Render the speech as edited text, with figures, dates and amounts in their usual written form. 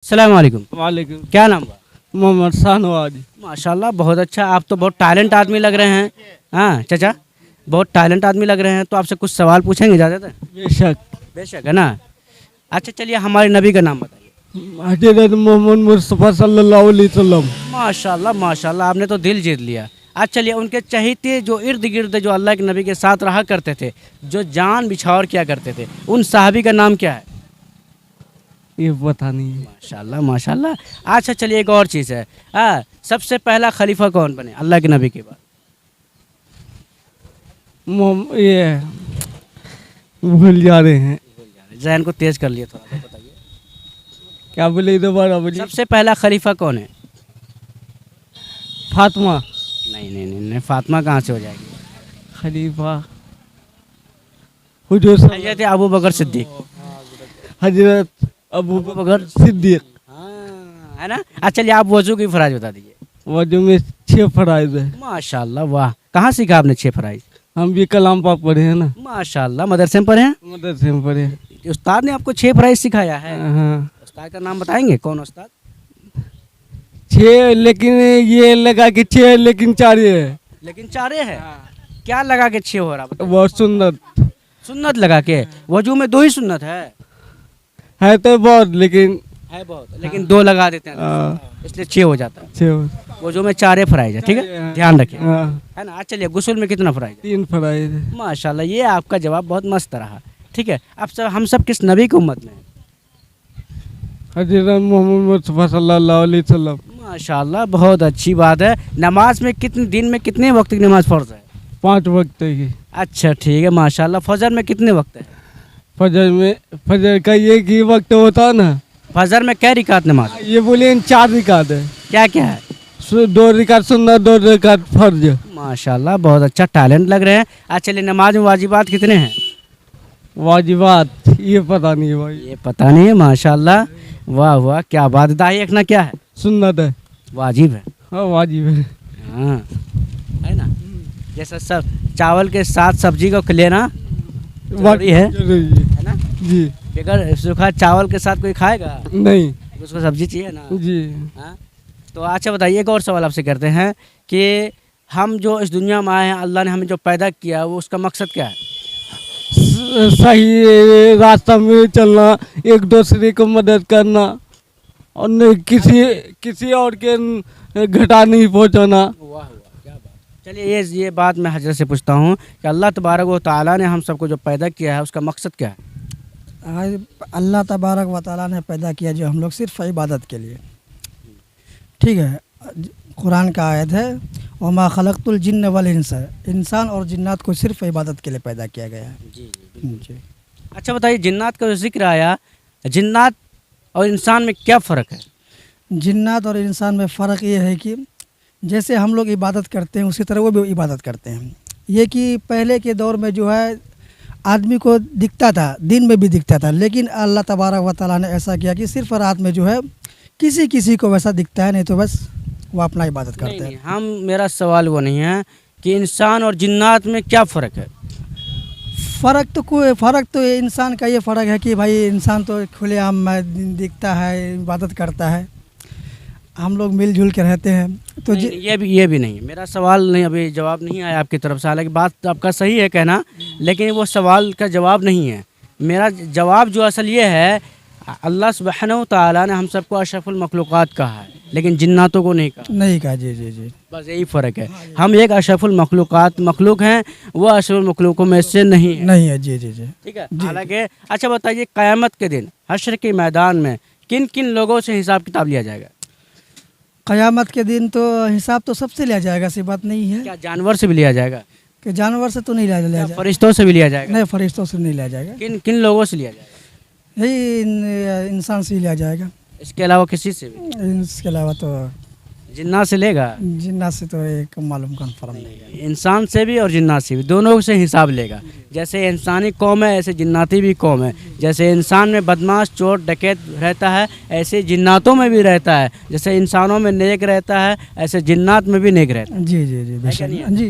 السلام علیکم. وعلیکم. کیا نام ہوا؟ محمد شاہنواز. ماشاءاللہ بہت اچھا. آپ تو بہت ٹیلنٹ آدمی لگ رہے ہیں. ہاں چچا بہت ٹیلنٹ آدمی لگ رہے ہیں. تو آپ سے کچھ سوال پوچھیں گے اجازت ہے؟ بے شک. بے شک ہے نا. اچھا چلیے ہمارے نبی کا نام بتائیے. حضرت محمد مصطفیٰ صلی اللہ علیہ وسلم. ماشاءاللہ ماشاءاللہ آپ نے تو دل جیت لیا. اچھا چلیے ان کے چہیتے جو ارد گرد جو اللہ کے نبی کے ساتھ رہا کرتے تھے, جو جان بچھاور کیا کرتے تھے, ان صحابی کا نام کیا ہے؟ یہ پتہ نہیں. ماشاءاللہ ماشاءاللہ. اچھا چلیے ایک اور چیز ہے, سب سے پہلا خلیفہ کون بنے اللہ کے نبی کے بعد؟ یہ بھول جا رہے ہیں. ذہن کو تیز کر لیے تھوڑا سا بتائیے. کیا بولے دوبارہ بولیے. سب سے پہلا خلیفہ کون ہے؟ فاطمہ. نہیں فاطمہ کہاں سے ہو جائے گی؟ خلیفہ حضور حضرت ابو بکر صدیق. حضرت ابو بکر صدیق. ہے نا. اچھا چلیے آپ وضو کی فرائض بتا دیجیے. وضو میں 6 فرائض ہے. ماشاءاللہ واہ. کہاں سیکھا آپ نے 6 فرائض؟ ہم بھی کلام پاک پڑھے ہیں نا. ماشاءاللہ مدرسے میں پڑھے ہیں؟ مدرسے میں پڑھے. استاد نے آپ کو 6 فرائض سکھایا ہے؟ ہاں. استاد کا نام بتائیں گے کون استاد؟ 6 لیکن یہ لگا کہ 6 لیکن 4 ہے. لیکن 4 ہے. کیا لگا کے 6 ہو رہا بتائیے. بہت سنت. سنت لگا کے. وضو میں 2 ہی سنت ہے تو بہت لیکن ہے بہت, لیکن 2 لگا دیتے ہیں اس لیے 6 ہو جاتا ہے. 6 وضو میں 4 فرائض ہے. ٹھیک ہے دھیان رکھیں ہاں. ہے نا. چلیے غسل میں کتنا فرائض ہے؟ 3 فرائض ہے. ماشاءاللہ یہ آپ کا جواب بہت مست رہا. ٹھیک ہے اب سب ہم سب کس نبی کی امت میں ہیں؟ حضرت محمد مصطفیٰ صلی اللہ علیہ وسلم. ماشاءاللہ بہت اچھی بات ہے. نماز میں دن میں کتنے وقت کی نماز فرض ہے؟ 5 وقت کی. اچھا ٹھیک ہے ماشاءاللہ. فجر میں کتنے وقت ہے؟ فجر کا ایک ہی وقت ہوتا ہے نا. فجر میں کیا رکعت نماز؟ یہ بولے 4 رکعت ہے. کیا کیا ہے؟ 2 رکعت سنت 2 رکعت فرض. ماشاءاللہ بہت اچھا ٹیلنٹ لگ رہے ہیں. اچھا چلیے نماز میں واجبات کتنے ہیں؟ واجبات یہ پتہ نہیں بھائی. یہ پتہ نہیں ہے. ماشاءاللہ واہ واہ کیا بات. داڑھی رکھنا کیا ہے؟ سنت ہے. واجب ہے. ہاں واجب ہے. ہاں ہے نا. جیسا سب چاول کے ساتھ سبزی کو لینا ضروری ہے نا. جی. بغیر سوکھا چاول کے ساتھ کوئی کھائے گا نہیں. اس کو سبزی چاہیے نا. جی. ہاں تو اچھا بتائیے ایک اور سوال آپ سے کرتے ہیں کہ ہم جو اس دنیا میں آئے ہیں, اللہ نے ہمیں جو پیدا کیا وہ اس کا مقصد کیا ہے؟ صحیح راستہ میں چلنا, ایک دوسرے کو مدد کرنا, اور کسی اور کے گھٹا نہیں پہنچانا. چلیے یہ بات میں حضرت سے پوچھتا ہوں کہ اللہ تبارک و تعالیٰ نے ہم سب کو جو پیدا کیا ہے اس کا مقصد کیا ہے؟ اللہ تبارک و تعالیٰ نے پیدا کیا جو ہم لوگ صرف عبادت کے لیے. ٹھیک ہے. قرآن کا آیت ہے وما خلقت الجن والانس. انسان اور جنات کو صرف عبادت کے لیے پیدا کیا گیا ہے. جی. اچھا بتائیے جنات کا جو ذکر آیا, جنات اور انسان میں کیا فرق ہے؟ جنات اور انسان میں فرق یہ ہے کہ جیسے ہم لوگ عبادت کرتے ہیں اسی طرح وہ بھی عبادت کرتے ہیں. یہ کہ پہلے کے دور میں جو ہے آدمی کو دکھتا تھا, دن میں بھی دکھتا تھا, لیکن اللہ تبارک و تعالیٰ نے ایسا کیا کہ صرف رات میں جو ہے کسی کو ویسا دکھتا ہے, نہیں تو بس وہ اپنا عبادت کرتے ہیں. میرا سوال وہ نہیں ہے کہ انسان اور جنات میں کیا فرق ہے. فرق تو انسان کا یہ فرق ہے کہ بھائی انسان تو کھلے عام میں دکھتا ہے, عبادت کرتا ہے, ہم لوگ مل جل کے رہتے ہیں. تو یہ بھی نہیں. میرا سوال نہیں, ابھی جواب نہیں آیا آپ کی طرف سے. حالانکہ بات آپ کا صحیح ہے کہنا, لیکن وہ سوال کا جواب نہیں ہے. میرا جواب جو اصل یہ ہے اللہ سبحانہ و تعالیٰ نے ہم سب کو اشرف المخلوقات کہا ہے, لیکن جناتوں کو نہیں کہا. جی. بس یہی فرق ہے. ہم ایک اشرف المخلوقات مخلوق ہیں, وہ اشرف المخلوقوں میں سے نہیں ہے. جی. ٹھیک ہے. حالانکہ اچھا بتائیے قیامت کے دن حشر کے میدان میں کن لوگوں سے حساب کتاب لیا جائے گا؟ قیامت کے دن تو حساب تو سب سے لیا جائے گا, ایسی بات نہیں ہے. کیا جانور سے بھی لیا جائے گا؟ کہ جانور سے تو نہیں لیا جائے گا. فرشتوں سے بھی لیا جائے گا؟ نہیں, فرشتوں سے نہیں لیا جائے گا. کن لوگوں سے لیا جائے گا؟ یہی انسان سے ہی لیا جائے گا. اس کے علاوہ کسی سے بھی؟ اس کے علاوہ تو جنات سے لے گا. جنات سے تو ایک معلوم کنفرم نہیں ہے. انسان سے بھی اور جنات سے بھی, دونوں سے حساب لے گا. جیسے انسانی قوم ہے ایسے جناتی بھی قوم ہے. جیسے انسان میں بدماش چور ڈکیت رہتا ہے ایسے جناتوں میں بھی رہتا ہے. جیسے انسانوں میں نیک رہتا ہے ایسے جنات میں بھی نیک رہتا ہے. جی.